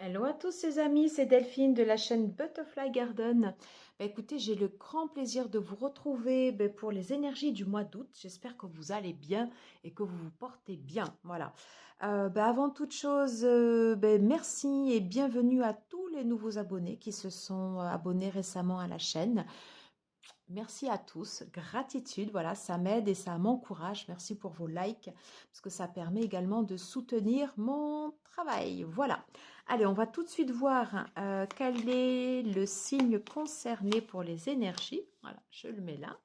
Hello à tous les amis, c'est Delphine de la chaîne Butterfly Garden. Écoutez, j'ai le grand plaisir de vous retrouver pour les énergies du mois d'août. J'espère que vous allez bien et que vous vous portez bien. Voilà. Avant toute chose, merci et bienvenue à tous les nouveaux abonnés qui se sont abonnés récemment à la chaîne. Merci à tous, gratitude, voilà, ça m'aide et ça m'encourage. Merci pour vos likes, parce que ça permet également de soutenir mon travail. Voilà. Allez, on va tout de suite voir quel est le signe concerné pour les énergies. Voilà, je le mets là.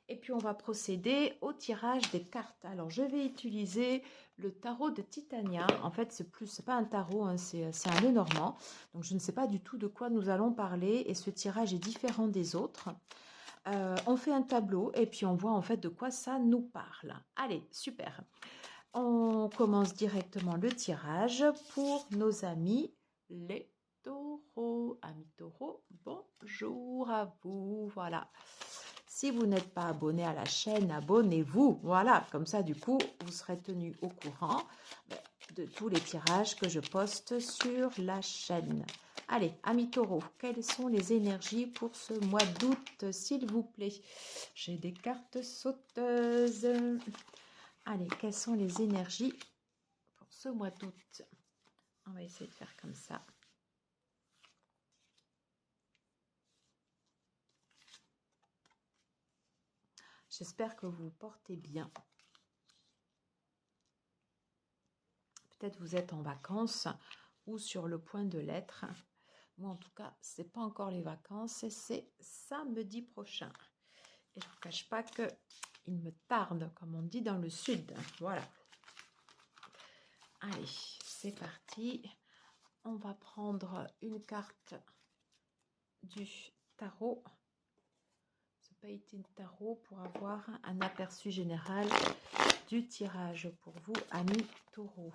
Et puis, on va procéder au tirage des cartes. Alors, je vais utiliser le tarot de Titania. En fait, c'est pas un tarot, hein, c'est un Lenormand. Donc, je ne sais pas du tout de quoi nous allons parler. Et ce tirage est différent des autres. On fait un tableau et puis on voit en fait de quoi ça nous parle. Allez, super. On commence directement le tirage pour nos amis les taureaux. Amis taureaux, bonjour à vous. Voilà. Si vous n'êtes pas abonné à la chaîne, abonnez-vous. Voilà, comme ça du coup, vous serez tenu au courant de tous les tirages que je poste sur la chaîne. Allez, amis taureaux, quelles sont les énergies pour ce mois d'août, s'il vous plaît? J'ai des cartes sauteuses. Allez, quelles sont les énergies pour ce mois d'août? On va essayer de faire comme ça. J'espère que vous vous portez bien. Peut-être vous êtes en vacances ou sur le point de l'être. Moi, en tout cas, ce n'est pas encore les vacances, c'est samedi prochain. Et je ne vous cache pas qu'il me tarde, comme on dit dans le sud. Voilà. Allez, c'est parti. On va prendre une carte du tarot. Ce pailletin de tarot pour avoir un aperçu général du tirage pour vous, amis taureaux.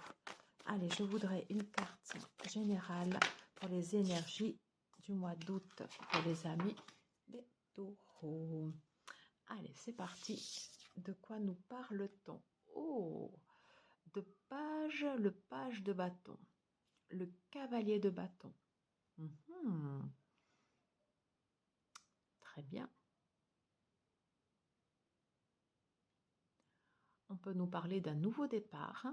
Allez, je voudrais une carte générale pour les énergies du mois d'août pour les amis des taureaux. Allez, c'est parti. De quoi nous parle-t-on? Oh, le page de bâton, le cavalier de bâton. Très bien. On peut nous parler d'un nouveau départ,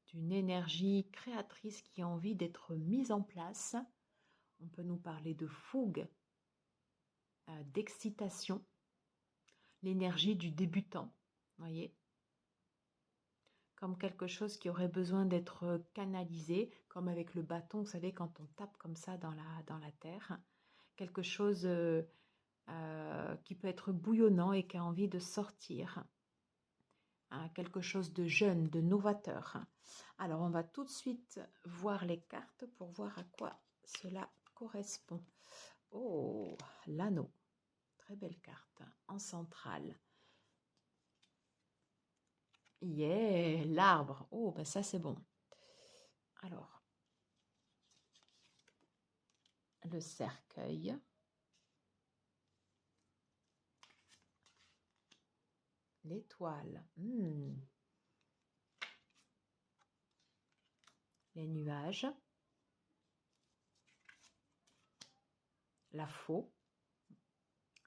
d'une énergie créatrice qui a envie d'être mise en place. On peut nous parler de fougue, d'excitation, l'énergie du débutant, voyez, comme quelque chose qui aurait besoin d'être canalisé, comme avec le bâton, vous savez, quand on tape comme ça dans la terre, quelque chose qui peut être bouillonnant et qui a envie de sortir, quelque chose de jeune, de novateur. Alors, on va tout de suite voir les cartes pour voir à quoi cela correspond. Oh, l'anneau, très belle carte, en centrale. Yeah, l'arbre. Oh, ben ça c'est bon. Alors, le cercueil. L'étoile. Les nuages. La faux.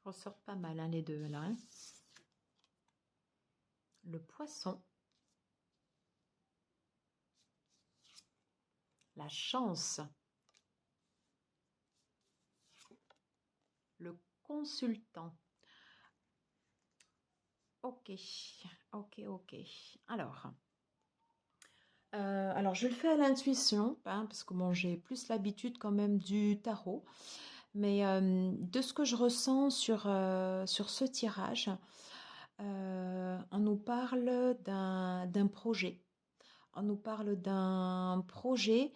Ressortent pas mal hein, les deux là. Hein. Le poisson. La chance. Le consultant. Ok, ok. Alors, je le fais à l'intuition, hein, parce que bon, j'ai plus l'habitude quand même du tarot. Mais de ce que je ressens sur ce tirage, on nous parle d'un projet. On nous parle d'un projet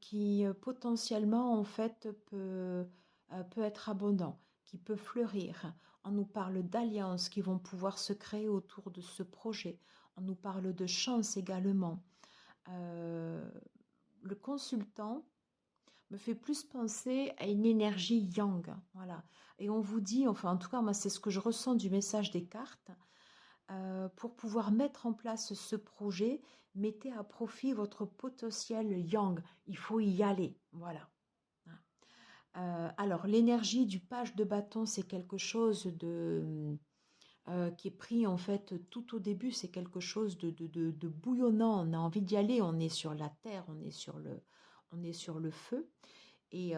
qui potentiellement en fait peut être abondant, qui peut fleurir. On nous parle d'alliances qui vont pouvoir se créer autour de ce projet. On nous parle de chance également. Le consultant me fait plus penser à une énergie yang, voilà. Et on vous dit, enfin en tout cas moi c'est ce que je ressens du message des cartes, pour pouvoir mettre en place ce projet, mettez à profit votre potentiel yang. Il faut y aller, voilà. Alors, l'énergie du page de bâton, c'est quelque chose qui est pris en fait tout au début, c'est quelque chose de bouillonnant. On a envie d'y aller, on est sur la terre, on est sur le feu. Et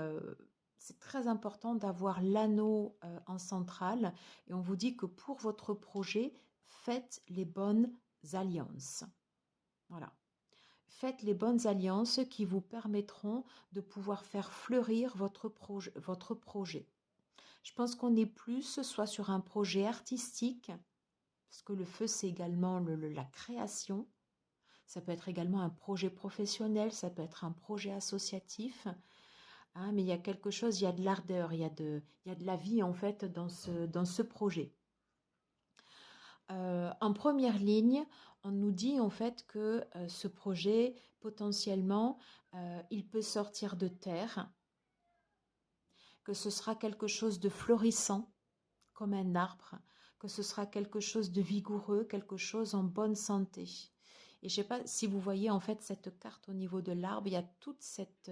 c'est très important d'avoir l'anneau en centrale. Et on vous dit que pour votre projet, faites les bonnes alliances. Voilà. Faites les bonnes alliances qui vous permettront de pouvoir faire fleurir votre projet. Je pense qu'on est plus soit sur un projet artistique, parce que le feu, c'est également la création. Ça peut être également un projet professionnel, ça peut être un projet associatif. Hein, mais il y a quelque chose, il y a de l'ardeur, il y a de la vie en fait dans ce projet. En première ligne, on nous dit en fait que ce projet, potentiellement, il peut sortir de terre, que ce sera quelque chose de florissant, comme un arbre, que ce sera quelque chose de vigoureux, quelque chose en bonne santé. Et je ne sais pas si vous voyez en fait cette carte au niveau de l'arbre, il y a toute cette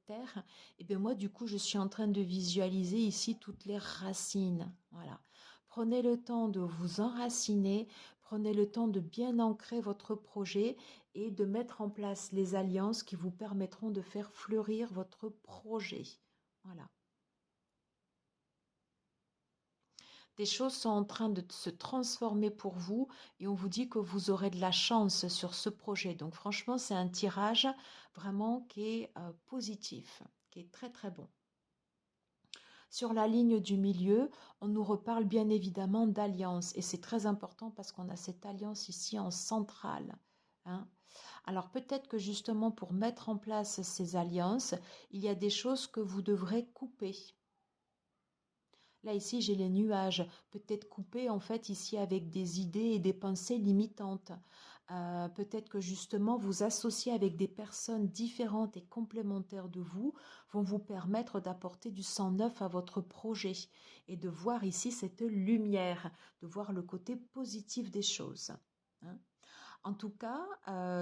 terre. Et bien moi du coup je suis en train de visualiser ici toutes les racines. Voilà. Prenez le temps de vous enraciner, prenez le temps de bien ancrer votre projet et de mettre en place les alliances qui vous permettront de faire fleurir votre projet. Voilà. Des choses sont en train de se transformer pour vous et on vous dit que vous aurez de la chance sur ce projet. Donc franchement, c'est un tirage vraiment qui est positif, qui est très très bon. Sur la ligne du milieu, on nous reparle bien évidemment d'alliance et c'est très important parce qu'on a cette alliance ici en centrale. Hein. Alors peut-être que justement pour mettre en place ces alliances, il y a des choses que vous devrez couper. Là, ici, j'ai les nuages, peut-être coupés en fait ici avec des idées et des pensées limitantes. Peut-être que justement, vous associer avec des personnes différentes et complémentaires de vous vont vous permettre d'apporter du sang neuf à votre projet et de voir ici cette lumière, de voir le côté positif des choses. Hein. En tout cas,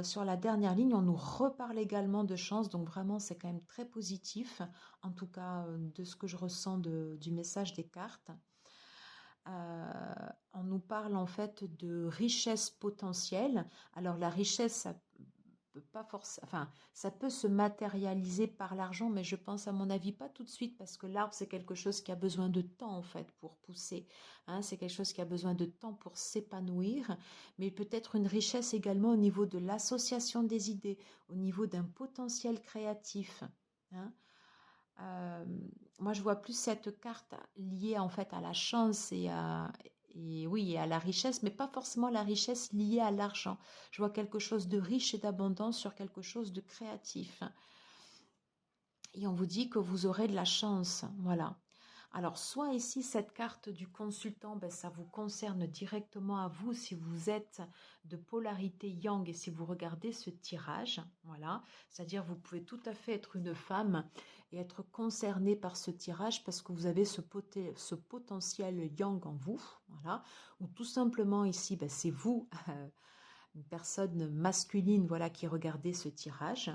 sur la dernière ligne, on nous reparle également de chance, donc vraiment c'est quand même très positif, en tout cas de ce que je ressens du message des cartes. On nous parle en fait de richesse potentielle. Alors la richesse, ça peut pas forcément, enfin, ça peut se matérialiser par l'argent, mais je pense à mon avis pas tout de suite parce que l'arbre c'est quelque chose qui a besoin de temps en fait pour pousser. Hein, c'est quelque chose qui a besoin de temps pour s'épanouir, mais peut-être une richesse également au niveau de l'association des idées, au niveau d'un potentiel créatif. Hein. Euh, Moi, je vois plus cette carte liée en fait à la chance oui, et à la richesse, mais pas forcément la richesse liée à l'argent. Je vois quelque chose de riche et d'abondant sur quelque chose de créatif. Et on vous dit que vous aurez de la chance. Voilà. Alors, soit ici, cette carte du consultant, ben, ça vous concerne directement à vous si vous êtes de polarité yang et si vous regardez ce tirage. Voilà. C'est-à-dire, vous pouvez tout à fait être une femme et être concerné par ce tirage parce que vous avez ce potentiel yang en vous. Voilà. Ou tout simplement ici, ben, c'est vous, une personne masculine, voilà, qui regardez ce tirage.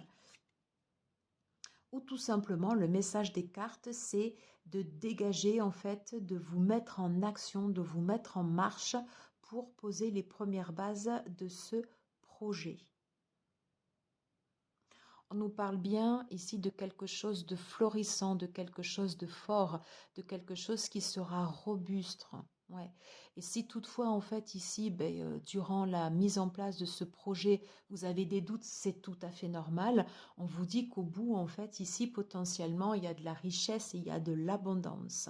Ou tout simplement, le message des cartes, c'est de dégager, en fait, de vous mettre en action, de vous mettre en marche pour poser les premières bases de ce projet. On nous parle bien ici de quelque chose de florissant, de quelque chose de fort, de quelque chose qui sera robuste. Ouais. Et si toutefois, en fait, ici, durant la mise en place de ce projet, vous avez des doutes, c'est tout à fait normal. On vous dit qu'au bout, en fait, ici, potentiellement, il y a de la richesse et il y a de l'abondance.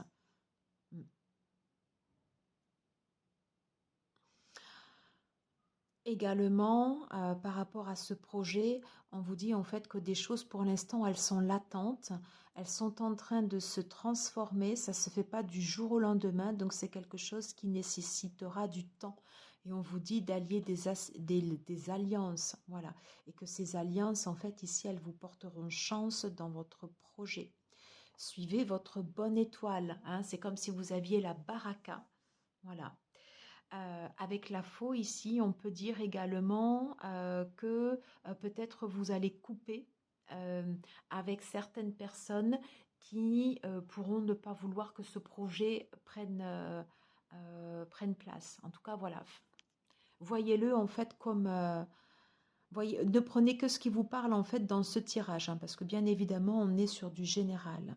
Également, par rapport à ce projet, on vous dit en fait que des choses pour l'instant, elles sont latentes, elles sont en train de se transformer, ça ne se fait pas du jour au lendemain, donc c'est quelque chose qui nécessitera du temps. Et on vous dit d'allier des alliances, voilà. Et que ces alliances, en fait, ici, elles vous porteront chance dans votre projet. Suivez votre bonne étoile, hein, c'est comme si vous aviez la baraka, voilà. Avec la faux ici, on peut dire également que peut-être vous allez couper avec certaines personnes qui pourront ne pas vouloir que ce projet prenne place. En tout cas, voilà. Voyez-le en fait comme... voyez, ne prenez que ce qui vous parle en fait dans ce tirage, hein, parce que bien évidemment, on est sur du général.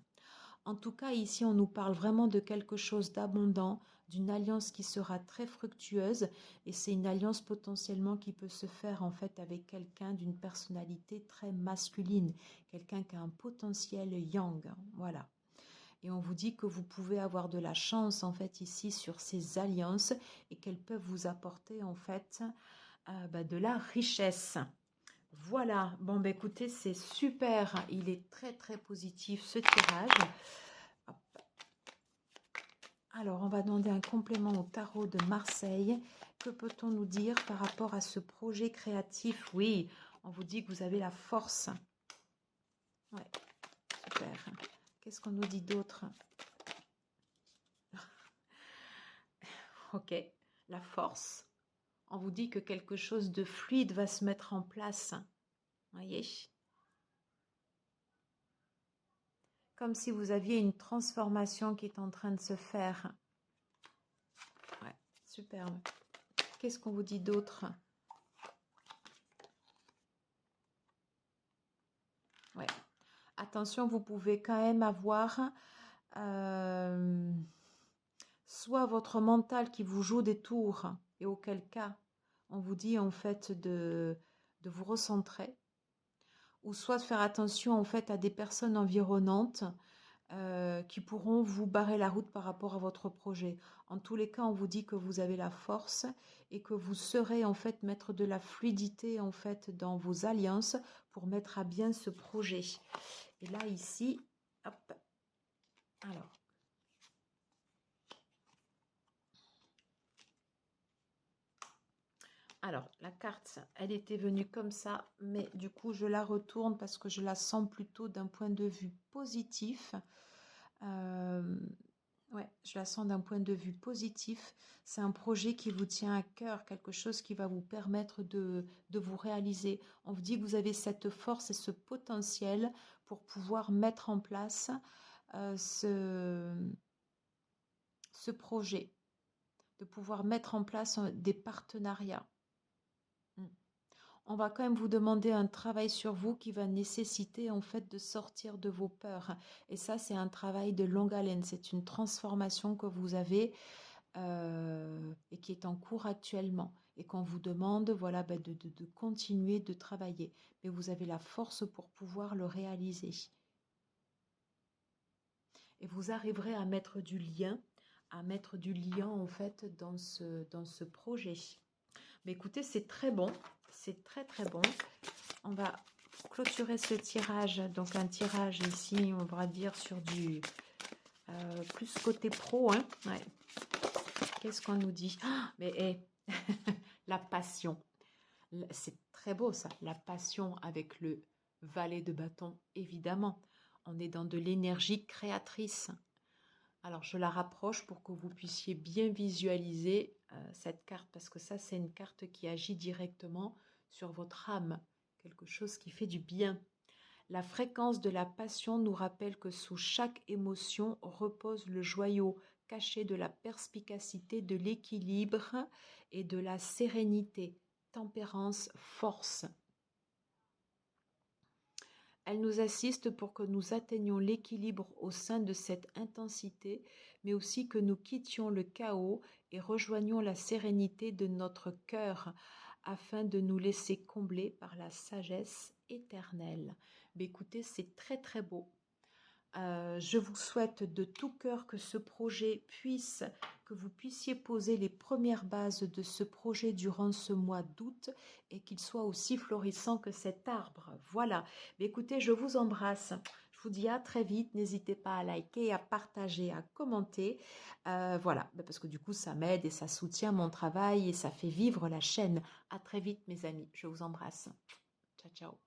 En tout cas, ici, on nous parle vraiment de quelque chose d'abondant, d'une alliance qui sera très fructueuse et c'est une alliance potentiellement qui peut se faire en fait avec quelqu'un d'une personnalité très masculine, quelqu'un qui a un potentiel yang, hein, voilà. Et on vous dit que vous pouvez avoir de la chance en fait ici sur ces alliances et qu'elles peuvent vous apporter en fait de la richesse. Voilà, bon bah écoutez, c'est super, il est très très positif ce tirage. Hop. Alors, on va demander un complément au tarot de Marseille. Que peut-on nous dire par rapport à ce projet créatif? Oui, on vous dit que vous avez la force. Ouais, super. Qu'est-ce qu'on nous dit d'autre? Ok, la force. On vous dit que quelque chose de fluide va se mettre en place. Voyez? Comme si vous aviez une transformation qui est en train de se faire. Ouais, superbe. Qu'est-ce qu'on vous dit d'autre? Ouais. Attention, vous pouvez quand même avoir soit votre mental qui vous joue des tours, et auquel cas, on vous dit en fait de vous recentrer, ou soit de faire attention en fait à des personnes environnantes qui pourront vous barrer la route par rapport à votre projet. En tous les cas, on vous dit que vous avez la force et que vous serez en fait mettre de la fluidité en fait dans vos alliances pour mettre à bien ce projet. Et là ici, hop, alors la carte, elle était venue comme ça, mais du coup je la retourne parce que je la sens plutôt d'un point de vue positif. Ouais, je la sens d'un point de vue positif. C'est un projet qui vous tient à cœur, quelque chose qui va vous permettre de vous réaliser. On vous dit que vous avez cette force et ce potentiel pour pouvoir mettre en place ce projet, de pouvoir mettre en place des partenariats. On va quand même vous demander un travail sur vous qui va nécessiter en fait de sortir de vos peurs. Et ça, c'est un travail de longue haleine. C'est une transformation que vous avez et qui est en cours actuellement. Et qu'on vous demande voilà, de continuer de travailler. Mais vous avez la force pour pouvoir le réaliser. Et vous arriverez à mettre du lien, en fait dans ce projet. Mais écoutez, c'est très bon. C'est très très bon. On va clôturer ce tirage. Donc un tirage ici, on va dire sur du plus côté pro. Hein. Ouais. Qu'est-ce qu'on nous dit? Mais la passion. C'est très beau ça. La passion avec le valet de bâton, évidemment. On est dans de l'énergie créatrice. Alors je la rapproche pour que vous puissiez bien visualiser cette carte. Parce que ça, c'est une carte qui agit directement sur votre âme. Quelque chose qui fait du bien. La fréquence de la passion nous rappelle que sous chaque émotion repose le joyau caché de la perspicacité, de l'équilibre et de la sérénité, tempérance, force. Elle nous assiste pour que nous atteignions l'équilibre au sein de cette intensité, mais aussi que nous quittions le chaos et rejoignions la sérénité de notre cœur afin de nous laisser combler par la sagesse éternelle. Mais écoutez, c'est très très beau. Je vous souhaite de tout cœur que ce projet que vous puissiez poser les premières bases de ce projet durant ce mois d'août et qu'il soit aussi florissant que cet arbre. Voilà. Mais écoutez, je vous embrasse. Je vous dis à très vite. N'hésitez pas à liker, à partager, à commenter. Voilà, parce que du coup, ça m'aide et ça soutient mon travail et ça fait vivre la chaîne. À très vite, mes amis. Je vous embrasse. Ciao, ciao.